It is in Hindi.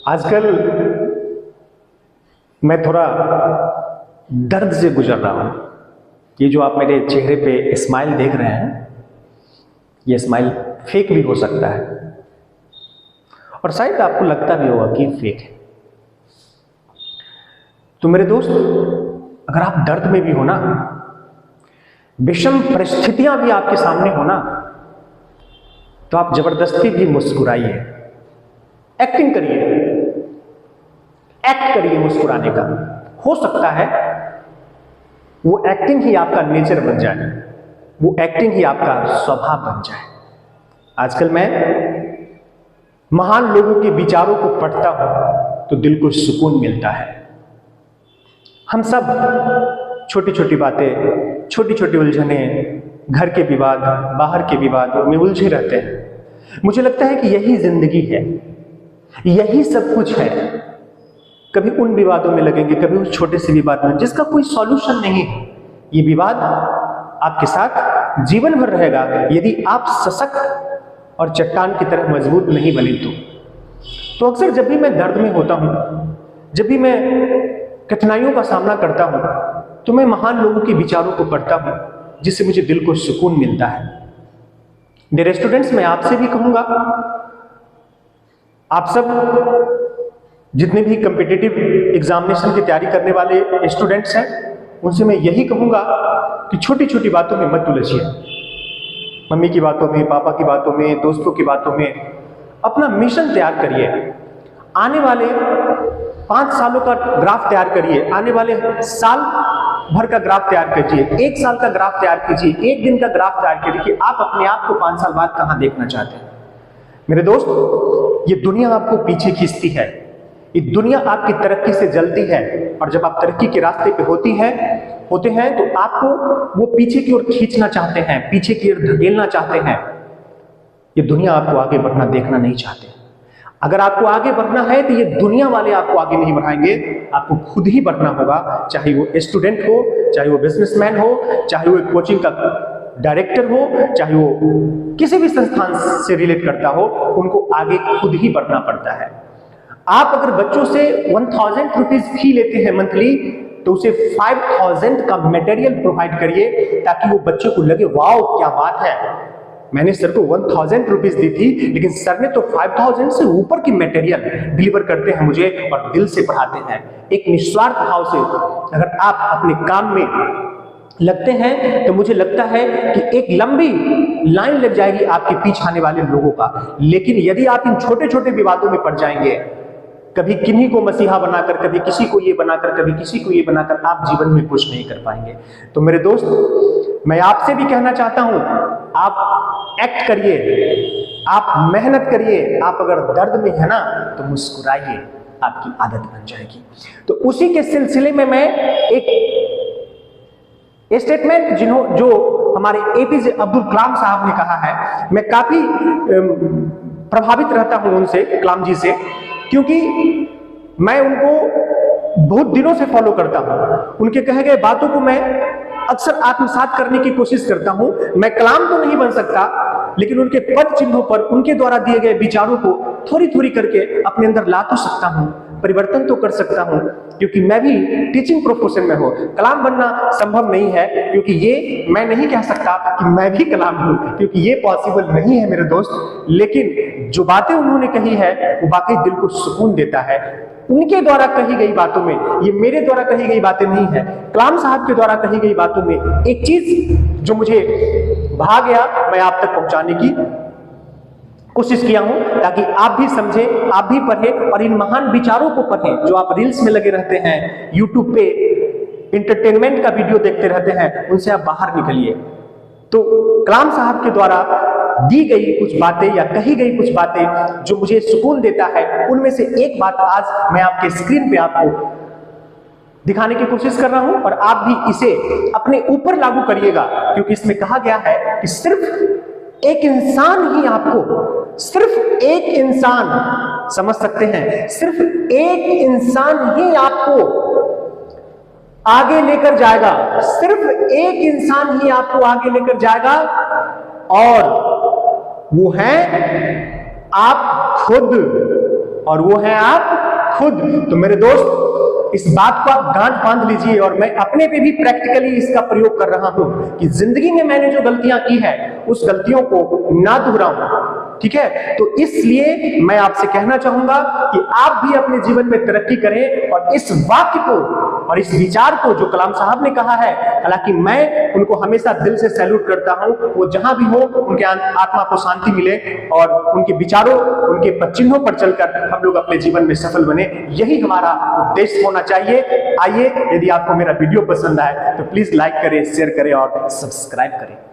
आजकल मैं थोड़ा दर्द से गुजर रहा हूं। ये जो आप मेरे चेहरे पे स्माइल देख रहे हैं, ये स्माइल फेक भी हो सकता है और शायद आपको लगता भी होगा कि फेक है। तो मेरे दोस्त, अगर आप दर्द में भी हो ना, विषम परिस्थितियां भी आपके सामने हो ना, तो आप जबरदस्ती भी मुस्कुराइए, एक्टिंग करिए, एक्ट करिए मुस्कुराने का। हो सकता है वो एक्टिंग ही आपका नेचर बन जाए, वो एक्टिंग ही आपका स्वभाव बन जाए। आजकल मैं महान लोगों के विचारों को पढ़ता हूं तो दिल को सुकून मिलता है। हम सब छोटी छोटी बातें, छोटी छोटी उलझने, घर के विवाद, बाहर के विवाद में उलझे रहते हैं। मुझे लगता है कि यही जिंदगी है, यही सब कुछ है। कभी उन विवादों में लगेंगे, कभी उस छोटे से विवाद में जिसका कोई सॉल्यूशन नहीं है। ये विवाद आपके साथ जीवन भर रहेगा यदि आप सशक्त और चट्टान की तरह मजबूत नहीं बने तो अक्सर जब भी मैं दर्द में होता हूं, जब भी मैं कठिनाइयों का सामना करता हूं, तो मैं महान लोगों के विचारों को पढ़ता हूं, जिससे मुझे दिल को सुकून मिलता है। मेरे स्टूडेंट्स, मैं आपसे भी कहूंगा, आप सब जितने भी कॉम्पिटिटिव एग्जामिनेशन की तैयारी करने वाले स्टूडेंट्स हैं, उनसे मैं यही कहूंगा कि छोटी छोटी बातों में मत उलझिए। मम्मी की बातों में, पापा की बातों में, दोस्तों की बातों में अपना मिशन तैयार करिए। आने वाले 5 सालों का ग्राफ तैयार करिए, आने वाले साल भर का ग्राफ तैयार कीजिए, 1 साल का ग्राफ तैयार कीजिए, 1 दिन का ग्राफ तैयार कीजिए कि आप अपने आप को 5 साल बाद कहां देखना चाहते हैं। मेरे दोस्त, ये दुनिया आपको पीछे खींचती है, ये दुनिया आपकी तरक्की से जलती है, और जब आप तरक्की के रास्ते पे होते हैं तो आपको वो पीछे की ओर खींचना चाहते हैं, पीछे की ओर धकेलना चाहते हैं। ये दुनिया आपको आगे बढ़ना देखना नहीं चाहते। अगर आपको आगे बढ़ना है तो ये दुनिया वाले आपको आगे नहीं बढ़ाएंगे, आपको खुद ही बढ़ना होगा। चाहे वो स्टूडेंट हो, चाहे वो बिजनेसमैन हो, चाहे वो कोचिंग का डायरेक्टर हो, चाहे वो किसी भी संस्थान से रिलेट करता हो, उनको आगे खुद ही बढ़ना पड़ता है। आप अगर बच्चों से 1000 रुपीज फी लेते हैं मंथली, तो उसे 5000 का मटेरियल प्रोवाइड करिए ताकि वो बच्चे को लगे, वाओ क्या बात है, मैंने सर को 1000 रुपीज दी थी, लेकिन सर ने तो 5000 से ऊपर की मटेरियल डिलीवर करते हैं मुझे और दिल से पढ़ाते हैं। एक निस्वार्थ भाव से अगर आप अपने काम में लगते हैं तो मुझे लगता है कि एक लंबी लाइन लग जाएगी आपके पीछे आने वाले लोगों का। लेकिन यदि आप इन छोटे छोटे विवादों में पड़ जाएंगे, कभी किन्हीं को मसीहा बनाकर, कभी किसी को ये बनाकर, कभी किसी को ये बनाकर, आप जीवन में कुछ नहीं कर पाएंगे। तो मेरे दोस्त, मैं आपसे भी कहना चाहता हूं, आप एक्ट करिए, आप मेहनत करिए। आप अगर दर्द में है ना तो मुस्कुराइए, आपकी आदत बन जाएगी। तो उसी के सिलसिले में मैं एक स्टेटमेंट जो हमारे एपीजे अब्दुल कलाम साहब ने कहा है, मैं काफी प्रभावित रहता हूं उनसे, कलाम जी से, क्योंकि मैं उनको बहुत दिनों से फॉलो करता हूं। उनके कहे गए बातों को मैं अक्सर आत्मसात करने की कोशिश करता हूं। मैं कलाम तो नहीं बन सकता, लेकिन उनके पद चिन्हों पर, उनके द्वारा दिए गए विचारों को थोड़ी थोड़ी करके अपने अंदर ला तो सकता हूं, परिवर्तन तो कर सकता हूं, क्योंकि मैं भी टीचिंग प्रोफेशन में हूं। कलाम बनना संभव नहीं है, क्योंकि ये मैं नहीं कह सकता कि मैं भी कलाम हूं, क्योंकि ये पॉसिबल नहीं है मेरे दोस्त। लेकिन जो बातें उन्होंने कही है वो वाकई दिल को सुकून देता है। उनके द्वारा कही गई बातों में, ये मेरे द्वारा कही गई बातें नहीं है, कलाम साहब के द्वारा कही गई बातों में एक चीज जो मुझे भा गया, मैं आप तक पहुंचाने की कोशिश किया हूं, ताकि आप भी समझें, आप भी पढ़ें और इन महान विचारों को पढ़ें। जो आप रील्स में लगे रहते हैं, यूट्यूब पे इंटरटेनमेंट का वीडियो देखते रहते हैं, उनसे आप बाहर निकलिए। तो कलाम साहब के द्वारा दी गई कुछ बातें या कही गई कुछ बातें जो मुझे सुकून देता है, उनमें से एक बात आज मैं आपके स्क्रीन पे आपको दिखाने की कोशिश कर रहा हूं, और आप भी इसे अपने ऊपर लागू करिएगा, क्योंकि इसमें कहा गया है कि सिर्फ एक इंसान ही आपको, सिर्फ एक इंसान, समझ सकते हैं, सिर्फ एक इंसान ही आपको आगे लेकर जाएगा, सिर्फ एक इंसान ही आपको आगे लेकर जाएगा, और वो है आप खुद, और वो है आप खुद। तो मेरे दोस्त, इस बात को आप गांठ बांध लीजिए, और मैं अपने पे भी प्रैक्टिकली इसका प्रयोग कर रहा हूं कि जिंदगी में मैंने जो गलतियां की है उस गलतियों को ना दोहराऊं। ठीक है, तो इसलिए मैं आपसे कहना चाहूंगा कि आप भी अपने जीवन में तरक्की करें, और इस वाक्य को और इस विचार को जो कलाम साहब ने कहा है, हालांकि मैं उनको हमेशा दिल से सैल्यूट करता हूं, वो जहां भी हो उनके आत्मा को शांति मिले और उनके विचारों, उनके चिन्हों पर चलकर हम लोग अपने जीवन में सफल बने, यही हमारा उद्देश्य होना चाहिए। आइए, यदि आपको मेरा वीडियो पसंद आए तो प्लीज लाइक करें, शेयर करें और सब्सक्राइब करें।